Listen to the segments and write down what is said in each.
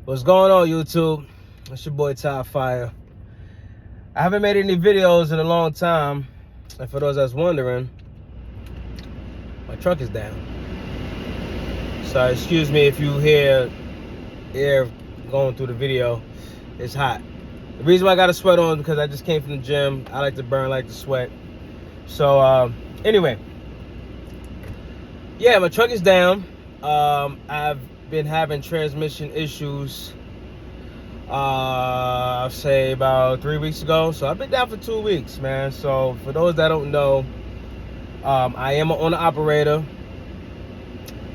What's going on, YouTube? It's your boy Top Fire. I haven't made any videos in a long time, and for those that's wondering, my truck is down. So excuse me if you hear air going through the video. It's hot. The reason why I got a sweat on is because I just came from the gym. I like to burn, like to sweat. So anyway, yeah, my truck is down. I've been having transmission issues. I'll say about 3 weeks ago. So I've been down for 2 weeks, man. So for those that don't know, I am an owner operator.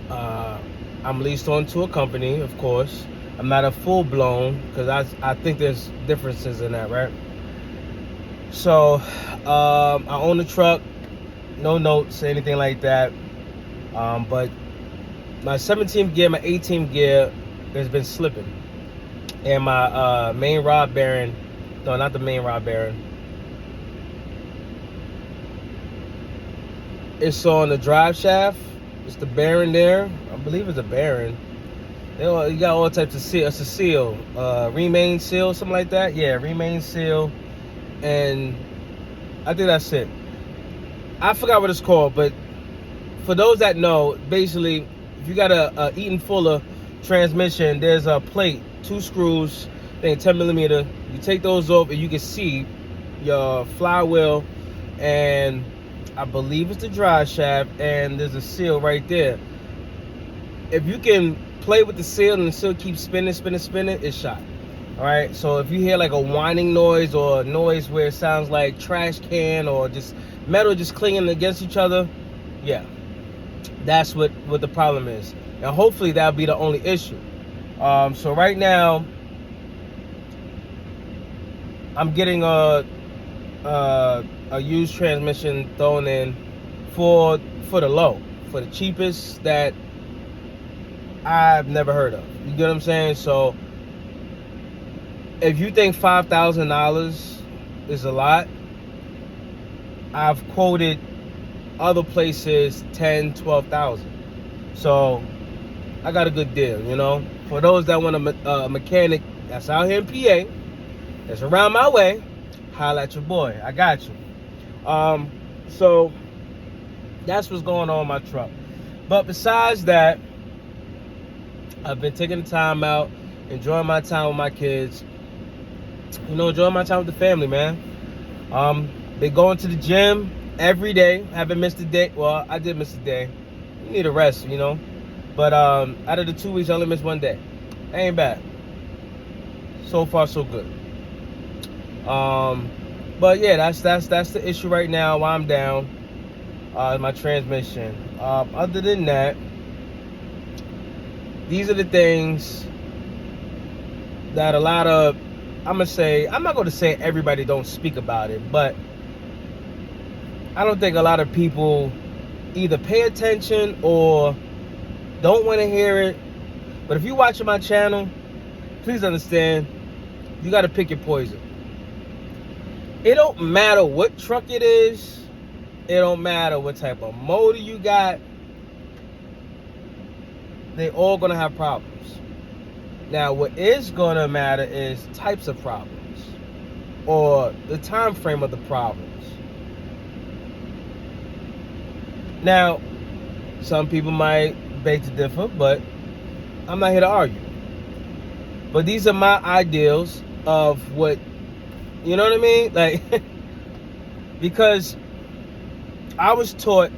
I'm leased on to a company, of course. I'm not a full blown because I think there's differences in that, right? So I own the truck, no notes, anything like that. But my 17th gear, my 18th gear has been slipping. And my main rod bearing, no, not the main rod bearing. It's on the drive shaft. It's the bearing there. I believe it's a bearing. You got all types of seal. It's a seal, remain seal, something like that. Yeah, remain seal, and I think that's it. I forgot what it's called, but for those that know, basically, if you got a Eaton Fuller transmission, there's a plate, 2 screws, I think 10 millimeter. You take those off, and you can see your flywheel, and I believe it's the drive shaft, and there's a seal right there. If you can play with the seal and the seal keeps spinning, it's shot. All right. So if you hear like a whining noise or a noise where it sounds like trash can or just metal just clinging against each other, yeah, that's what the problem is. And hopefully that'll be the only issue. So right now, I'm getting a used transmission thrown in for the low, for the cheapest that I've never heard of. You get what I'm saying? So if you think $5,000 is a lot, I've quoted other places 10, 12,000. So I got a good deal, you know. For those that want a mechanic that's out here in PA, that's around my way, holla at your boy. I got you. So that's what's going on with my truck. But besides that, I've been taking the time out, enjoying my time with my kids. You know, enjoying my time with the family, man. Been going to the gym every day. Haven't missed a day. Well, I did miss a day. You need a rest, you know. But out of the 2 weeks, I only missed 1 day. Ain't bad. So far, so good. But yeah, that's the issue right now. While I'm down, my transmission. Other than that, these are the things that a lot of, I'm not going to say everybody don't speak about it, but I don't think a lot of people either pay attention or don't want to hear it. But if you're watching my channel, please understand, you got to pick your poison. It don't matter what truck it is. It don't matter what type of motor you got. They all going to have problems. Now, what is going to matter is types of problems or the time frame of the problems. Now, some people might beg to differ, but I'm not here to argue. But these are my ideals of what, you know what I mean? Like, because I was taught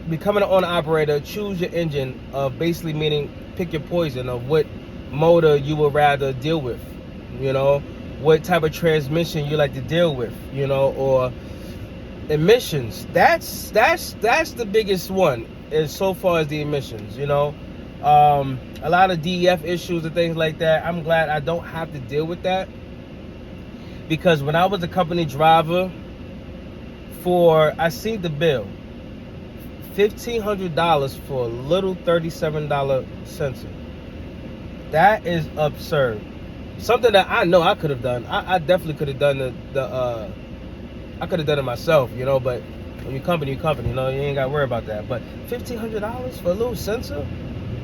becoming an owner operator, choose your engine, of basically meaning pick your poison of what motor you would rather deal with, you know, what type of transmission you like to deal with, you know, or emissions. That's the biggest one, as so far as the emissions, you know. A lot of DEF issues and things like that. I'm glad I don't have to deal with that, because when I was a company driver I seen the bill, $1,500 for a little $37 sensor. That is absurd. Something that I know I could have done. I definitely could have done I could have done it myself, you know, but when you company, you know, you ain't got to worry about that. But $1,500 for a little sensor?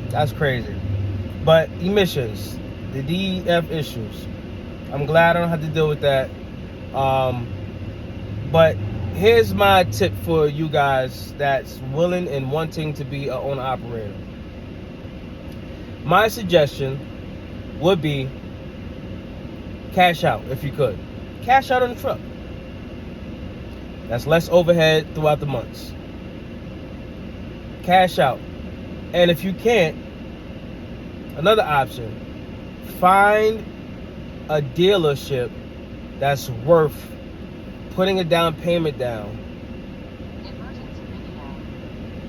That's crazy. But emissions, the DEF issues, I'm glad I don't have to deal with that. But here's my tip for you guys that's willing and wanting to be an owner operator. My suggestion would be cash out if you could. Cash out on the truck. That's less overhead throughout the months. Cash out. And if you can't, another option, find a dealership that's worth putting a down payment down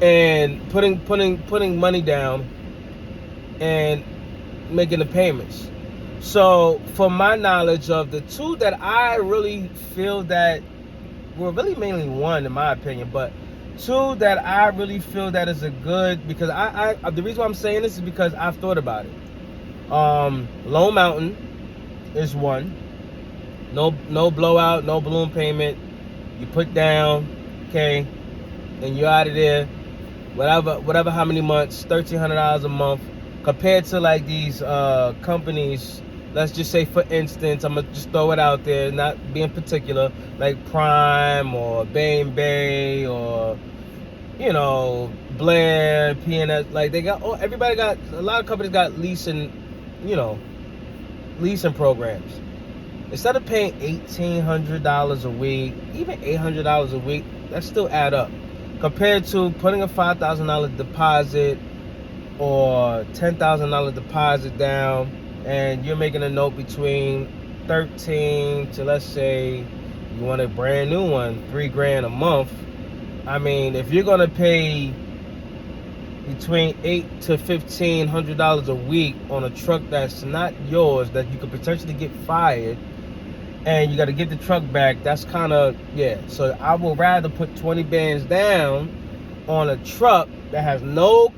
and putting money down and making the payments. So from my knowledge of the two that I really feel that, well, really mainly one in my opinion, but two that I really feel that is a good, because I the reason why I'm saying this is because I've thought about it. Lone Mountain is one. No blowout, no balloon payment. You put down, okay, and you're out of there. Whatever how many months, $1,300 a month, compared to like these companies. Let's just say, for instance, I'm gonna just throw it out there, not being particular, like Prime or Bay or, you know, Blair, PNS. Like they got, everybody got, a lot of companies got leasing, you know, leasing programs. Instead of paying $1,800 a week, even $800 a week, that still add up. Compared to putting a $5,000 deposit or $10,000 deposit down, and you're making a note between 13 to, let's say, you want a brand new one, $3,000 a month. I mean, if you're gonna pay between $800 to $1,500 a week on a truck that's not yours, that you could potentially get fired, and you got to get the truck back, that's kind of, yeah. So I would rather put 20 bands down on a truck that has no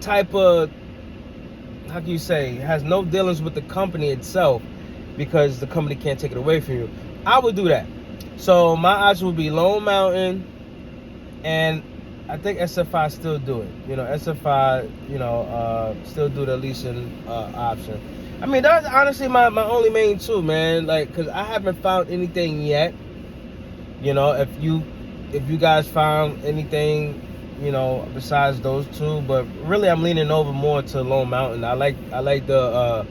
type of, how can you say, has no dealings with the company itself, because the company can't take it away from you. I would do that. So my option would be Lone Mountain, and I think SFI still do it. You know, SFI, you know, still do the leasing option. I mean, that's honestly my only main two, man. Like, because I haven't found anything yet. You know, if you guys found anything, you know, besides those two, but really I'm leaning over more to Lone Mountain. I like the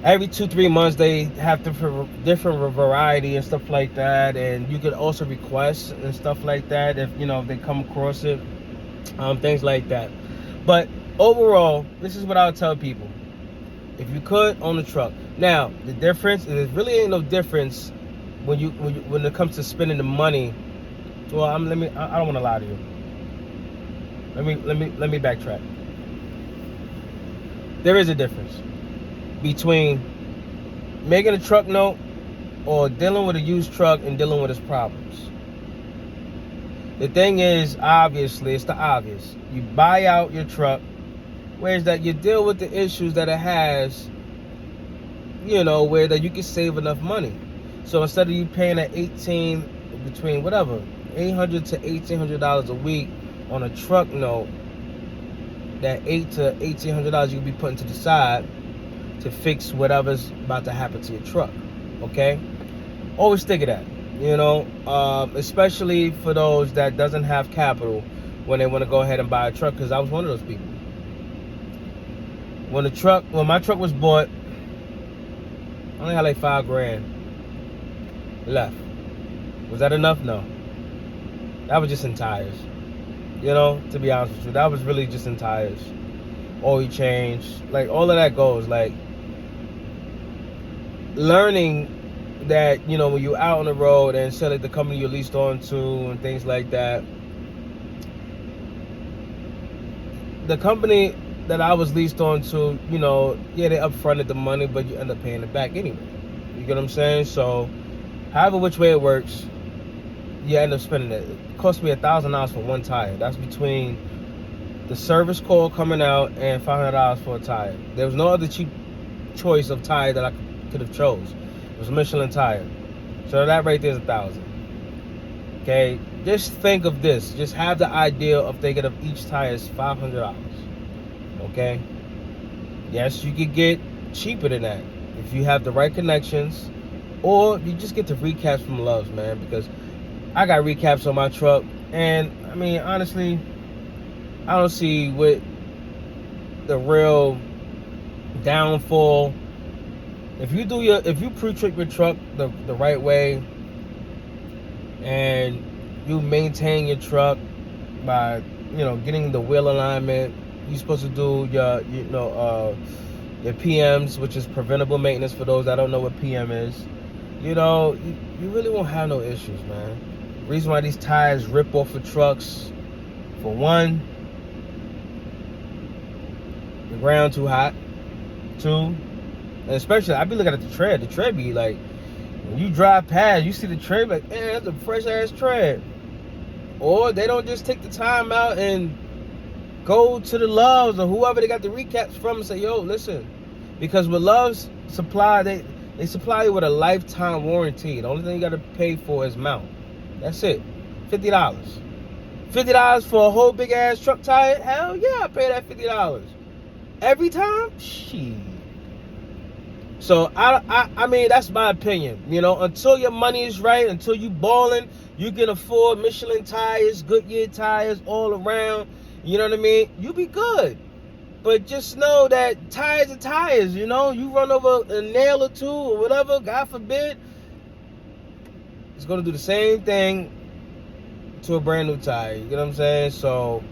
every 2-3 months they have different variety and stuff like that, and you could also request and stuff like that if, you know, if they come across it, things like that. But overall, this is what I would tell people: if you could, own a truck. Now the difference is, there really ain't no difference when it comes to spending the money. Well, I don't want to lie to you. Let me backtrack. There is a difference between making a truck note or dealing with a used truck and dealing with its problems. The thing is, obviously, it's the obvious. You buy out your truck, whereas that you deal with the issues that it has, you know, where that you can save enough money. So instead of you paying between whatever, $800 to $1,800 a week on a truck note, that $800 to $1,800 you can be putting to the side to fix whatever's about to happen to your truck. Okay, always think of that, you know, especially for those that doesn't have capital when they want to go ahead and buy a truck, because I was one of those people. When my truck was bought, I only had like $5,000 left. Was that enough? No. That was just in tires. You know, to be honest with you, that was really just in tires. Oil change, like all of that goes. Like, learning that, you know, when you're out on the road and selling the company you're leased on to and things like that, the company that I was leased on to, you know, yeah, they upfronted the money, but you end up paying it back anyway. You get what I'm saying? So, however which way it works, you end up spending it. It cost me $1,000 for one tire. That's between the service call coming out and $500 for a tire. There was no other cheap choice of tire that I could have chose. It was a Michelin tire. So that right there is $1,000. Okay, just think of this. Just have the idea of thinking of each tire is $500. Okay? Yes, you could get cheaper than that if you have the right connections, or you just get the recaps from Loves, man, because I got recaps on my truck, and I mean, honestly, I don't see what the real downfall. If you pre-trip your truck the right way, and you maintain your truck by getting the wheel alignment, you're supposed to do your PMs, which is preventable maintenance. For those that don't know what PM is, you really won't have no issues, man. The reason why these tires rip off of trucks, for one, the ground too hot. Two, and especially I be looking at the tread. The tread be like, when you drive past, you see the tread, like, man, that's a fresh ass tread. Or they don't just take the time out and go to the Loves or whoever they got the recaps from and say, yo, listen, because with Loves supply, they supply you with a lifetime warranty. The only thing you got to pay for is mount. That's it. $50. $50 for a whole big ass truck tire? Hell yeah, I pay that $50. Every time? Shit. So I mean, that's my opinion. Until your money is right, until you balling, you can afford Michelin tires, Goodyear tires all around. You know what I mean? You be good. But just know that tires are tires, you run over a nail or two or whatever, God forbid, it's gonna do the same thing to a brand new tire. You know what I'm saying? So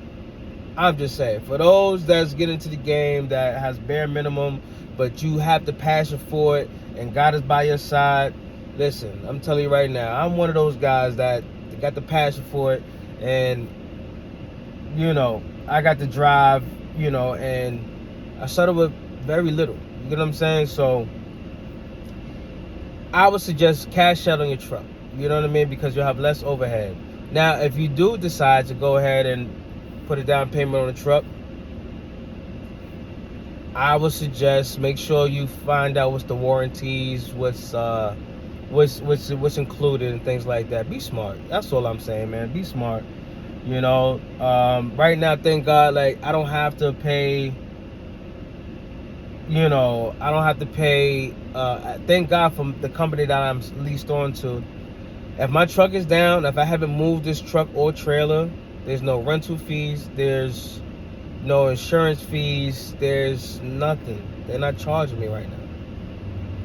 I'm just saying, for those that's getting into the game that has bare minimum, but you have the passion for it and God is by your side, listen, I'm telling you right now, I'm one of those guys that got the passion for it, and I got to drive, and I started with very little. You get what I'm saying? So I would suggest cash out on your truck. You know what I mean? Because you'll have less overhead. Now, if you do decide to go ahead and put a down payment on the truck, I would suggest make sure you find out what's the warranties, what's included and things like that. Be smart. That's all I'm saying, man. Be smart. Right now, thank God, like, I don't have to pay. Thank God for the company that I'm leased on to. If my truck is down, if I haven't moved this truck or trailer, there's no rental fees, there's no insurance fees, there's nothing. They're not charging me right now,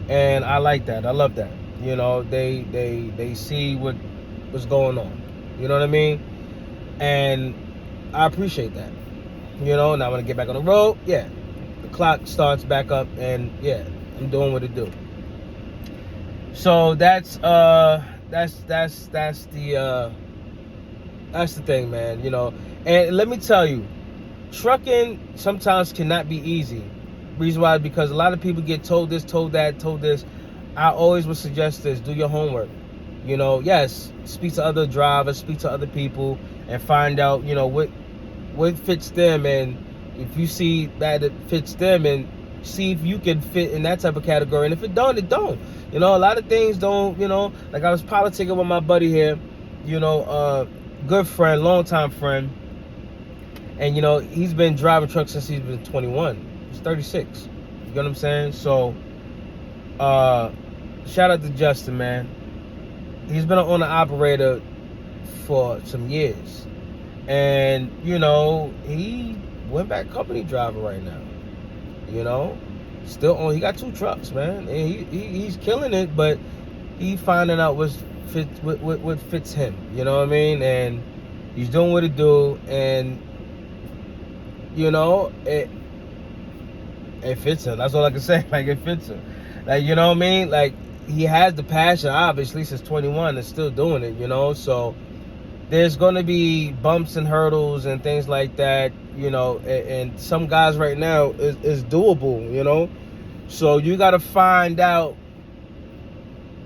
and I like that. I love that. They see what's going on. You know what I mean? And I appreciate that. Now I'm gonna get back on the road. Yeah, the clock starts back up, and yeah, I'm doing what it do. So that's the thing, man. And let me tell you, trucking sometimes cannot be easy. Reason why, because a lot of people get told this, told that, told this. I always would suggest this: do your homework. Yes, speak to other drivers, speak to other people, and find out what fits them, and if you see that it fits them, and see if you can fit in that type of category. And if it don't, it don't. A lot of things don't. Like I was politicking with my buddy here, good friend, longtime friend, and he's been driving trucks since he's been 21. He's 36. You get what I'm saying? So shout out to Justin, man. He's been an owner operator for some years, and he went back company driver right now. Still on. He got 2 trucks, man, and he's killing it. But he finding out what fits him. You know what I mean? And he's doing what he do, and it fits him. That's all I can say. Like, it fits him. Like, you know what I mean? Like, he has the passion, obviously, since 21 and still doing it, so there's going to be bumps and hurdles and things like that, and some guys right now is doable, so you got to find out,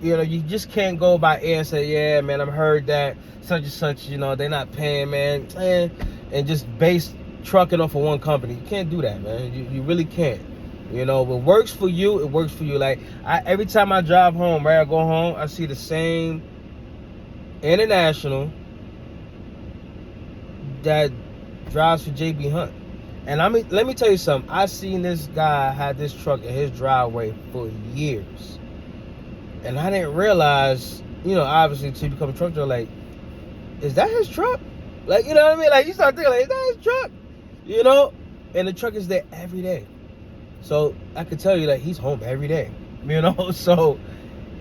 you just can't go by air and say, yeah, man, I've heard that such and such, they're not paying, man, and just base trucking off of one company. You can't do that, man. You really can't. What works for you, it works for you. Like, every time I drive home, right, I go home, I see the same International that drives for JB Hunt. And let me tell you something. I seen this guy had this truck in his driveway for years, and I didn't realize, obviously, until you become a truck driver, like, is that his truck? Like, you know what I mean? Like, you start thinking, like, is that his truck? And the truck is there every day. So I could tell you that he's home every day. So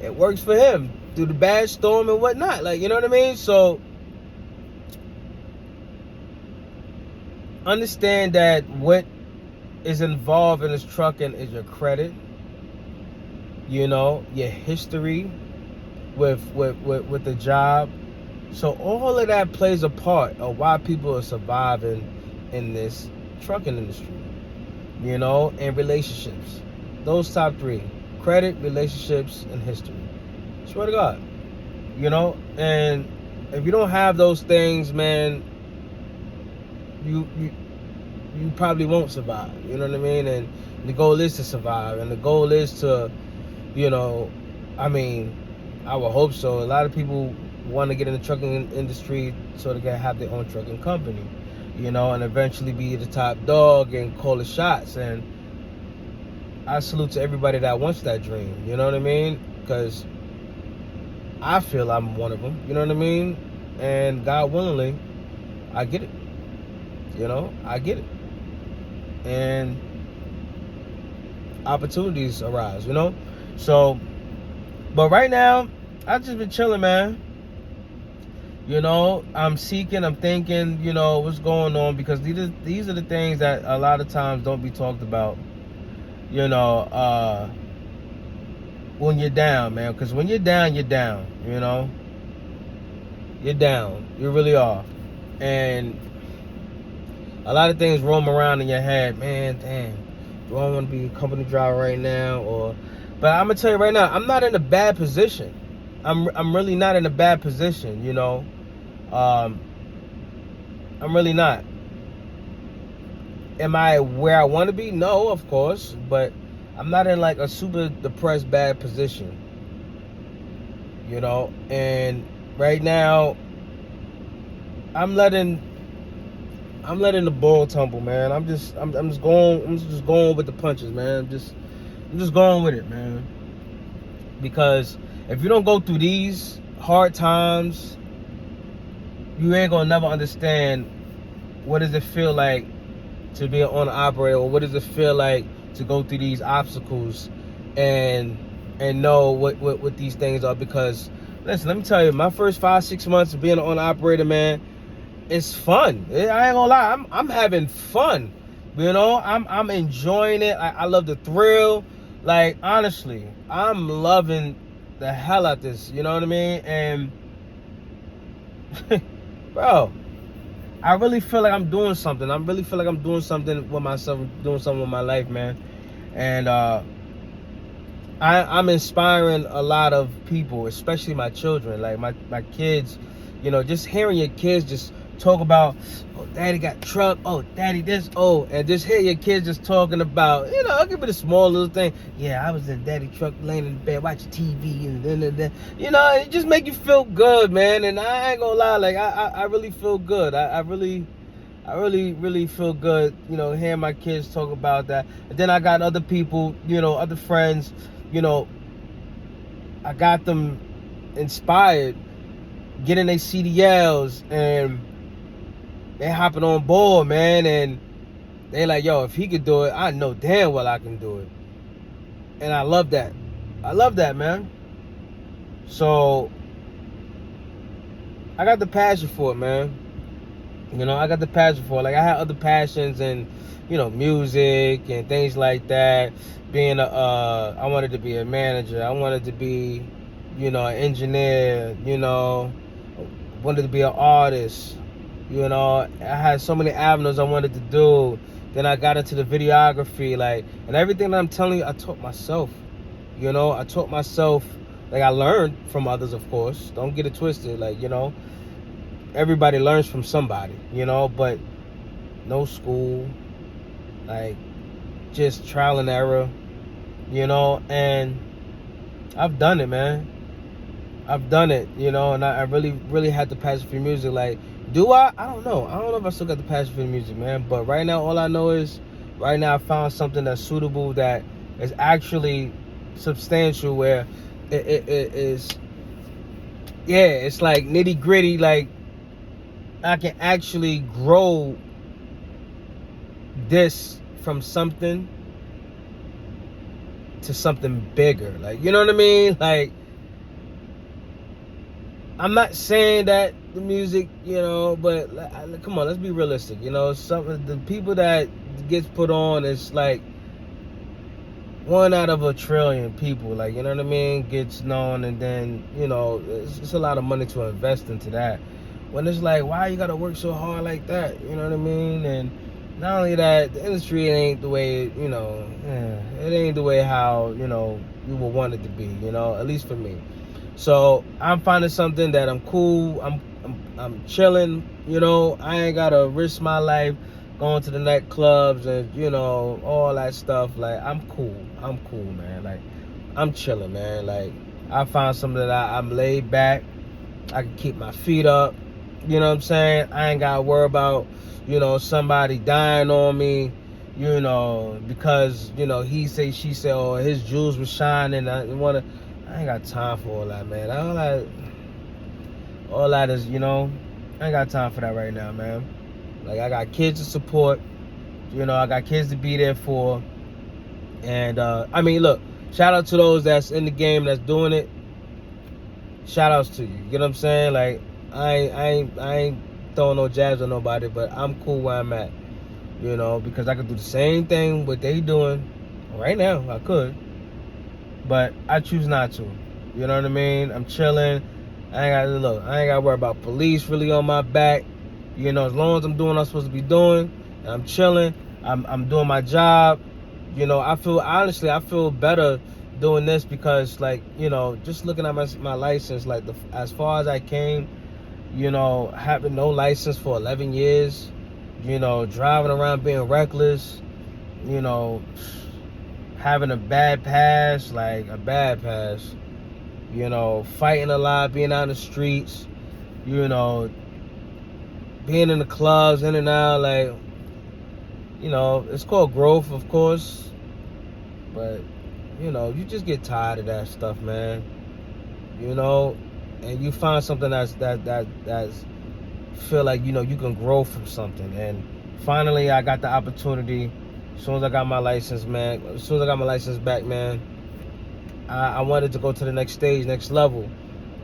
it works for him through the bad storm and whatnot. Like, you know what I mean? So understand that what is involved in this trucking is your credit, your history with the job. So all of that plays a part of why people are surviving in this trucking industry, and relationships. Those top three: credit, relationships, and history. Swear to God. And if you don't have those things, man, you probably won't survive. You know what I mean? And the goal is to survive, and the goal is to, I would hope so. A lot of people want to get in the trucking industry so they can have their own trucking company, and eventually be the top dog and call the shots. And I salute to everybody that wants that dream. You know what I mean? Because I feel I'm one of them. You know what I mean? And God willingly, I get it. I get it. And opportunities arise, So, but right now, I've just been chilling, man. I'm seeking, I'm thinking, what's going on, because these are the things that a lot of times don't be talked about, when you're down, man. Because when you're down, you're down, You're down. You really are. And a lot of things roam around in your head, man. Damn, do I want to be a company driver right now? But I'm gonna tell you right now, I'm not in a bad position. I'm really not in a bad position, I'm really not. Am I where I want to be? No, of course, but I'm not in like a super depressed bad position, And right now, I'm letting the ball tumble, man. I'm just going with the punches, man. I'm just going with it, man. Because if you don't go through these hard times, you ain't gonna never understand what does it feel like to be an owner operator, or what does it feel like to go through these obstacles and know what these things are. Because listen, let me tell you, my first 5-6 months of being an owner operator, man, it's fun. I ain't gonna lie, I'm having fun. I'm enjoying it. I love the thrill. Like, honestly, I'm loving the hell out this. You know what I mean? And bro, I really feel like I'm doing something. I really feel like I'm doing something with myself, doing something with my life, man. And I'm inspiring a lot of people, especially my children, like my kids. Just hearing your kids just talk about, oh, daddy got truck, oh, daddy this, oh, and just hear your kids just talking about, I'll give it a small little thing. Yeah, I was in daddy truck, laying in bed watching TV, and then, it just make you feel good, man. And I ain't gonna lie, like I really feel good. I really feel good, hearing my kids talk about that. And then I got other people, other friends, I got them inspired, getting their CDLs, and they hopping on board, man, and they like, yo, if he could do it, I know damn well I can do it. And I love that. I love that, man. So I got the passion for it, man. I got the passion for it. Like, I had other passions and, music and things like that. I wanted to be a manager. I wanted to be, an engineer, wanted to be an artist. I had so many avenues I wanted to do. Then I got into the videography, and everything that I'm telling you, I taught myself. I taught myself. Like, I learned from others, of course. Don't get it twisted. Everybody learns from somebody, but no school, just trial and error, and I've done it, man. I've done it, and I really, really had the passion for music. Do I? I don't know. I don't know if I still got the passion for the music, man. But right now, all I know is, right now I found something that's suitable, that is actually substantial, where it is, yeah, it's like nitty gritty. Like, I can actually grow this from something to something bigger. Like, you know what I mean? Like, I'm not saying that the music, but come on, let's be realistic. Some of the people that gets put on is like one out of a trillion people. Like, you know what I mean? Gets known, and then, it's a lot of money to invest into that. When it's like, why you gotta work so hard like that? You know what I mean? And not only that, the industry ain't the way, it ain't the way how, you would want it to be, at least for me. So I'm finding something that I'm cool. I'm chilling. I ain't gotta risk my life going to the nightclubs and all that stuff. Like, I'm cool. I'm cool, man. Like, I'm chilling, man. Like, I found something that I'm laid back. I can keep my feet up. You know what I'm saying? I ain't gotta worry about somebody dying on me. Because he say, she say, or his jewels was shining. I ain't got time for all that, man. All that is, I ain't got time for that right now, man. Like, I got kids to support. I got kids to be there for. And, I mean, look, shout out to those that's in the game, that's doing it. Shout outs to you. You know what I'm saying? Like, I ain't throwing no jabs on nobody, but I'm cool where I'm at. Because I could do the same thing what they doing right now. I could. But I choose not to. You know what I mean? I'm chilling. I ain't got to worry about police really on my back. As long as I'm doing what I'm supposed to be doing, and I'm chilling, I'm doing my job. I feel better doing this because, like, just looking at my license, like, as far as I came, having no license for 11 years, driving around being reckless, having a bad pass, fighting a lot, being out in the streets, being in the clubs, in and out, like, it's called growth, of course, but, you just get tired of that stuff, man, and you find something that's feel like, you can grow from something. And finally, I got the opportunity. As soon as I got my license, man, as soon as I got my license back, man, I wanted to go to the next stage, next level.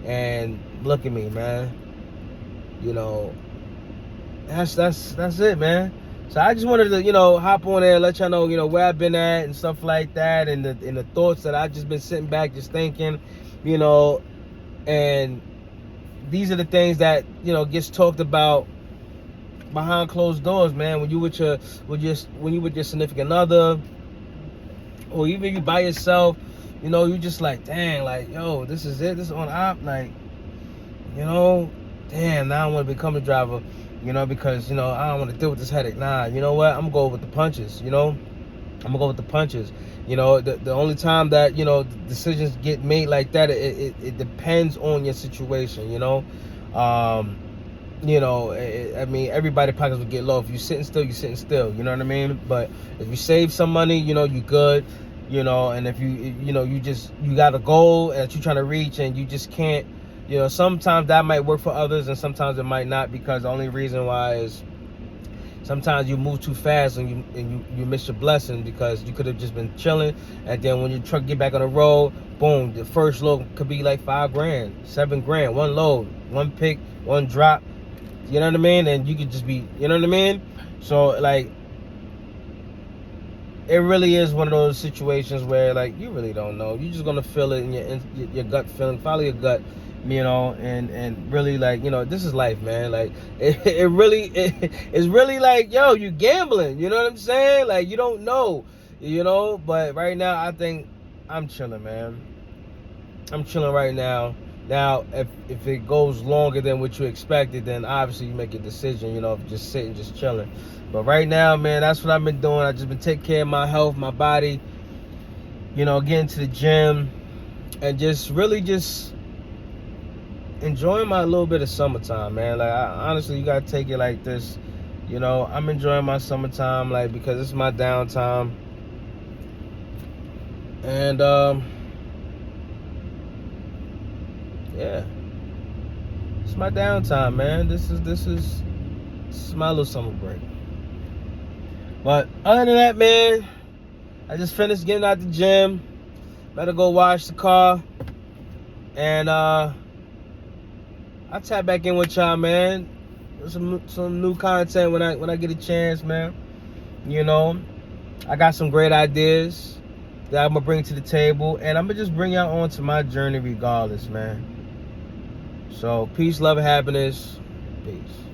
And look at me, man. That's it, man. So I just wanted to, hop on there, let y'all know, where I've been at and stuff like that, and the thoughts that I've just been sitting back, just thinking, and these are the things that, gets talked about behind closed doors, man. When you with your significant other, or even you by yourself, you just like, dang, like, yo, this is it, this is on op, like, damn, now I want to become a driver, because, I don't want to deal with this headache. Nah, you know what? I'm gonna go with the punches, I'm gonna go with the punches. The only time that, decisions get made like that, it depends on your situation, I mean, everybody pockets will get low. If you're sitting still, you're sitting still, you know what I mean? But if you save some money, you good, and if you got a goal that you're trying to reach and you just can't, sometimes that might work for others and sometimes it might not, because the only reason why is sometimes you move too fast and you miss your blessing, because you could have just been chilling, and then when your truck get back on the road, boom, the first load could be like $5 grand, $7 grand, one load, one pick, one drop, you know what I mean? And you could just be, you know what I mean? So, like, it really is one of those situations where, like, you really don't know. You're just gonna feel it in your gut feeling. Follow your gut, and really, like, this is life, man. Like, it's really like, yo, you gambling. You know what I'm saying? Like, you don't know, But right now, I think I'm chilling, man. I'm chilling right now. Now, if it goes longer than what you expected, then obviously you make a decision, just sitting, just chilling. But right now, man, that's what I've been doing. I've just been taking care of my health, my body, getting to the gym, and just really just enjoying my little bit of summertime, man. Like, honestly, you gotta take it like this. You know, I'm enjoying my summertime, like, because it's my downtime. And yeah, it's my downtime, man. This is my little summer break. But other than that, man, I just finished getting out the gym. Better go wash the car. And I'll tap back in with y'all, man. Some new content when I get a chance, man. You know, I got some great ideas that I'm gonna bring to the table, and I'm gonna just bring y'all on to my journey regardless, man. So peace, love, and happiness. Peace.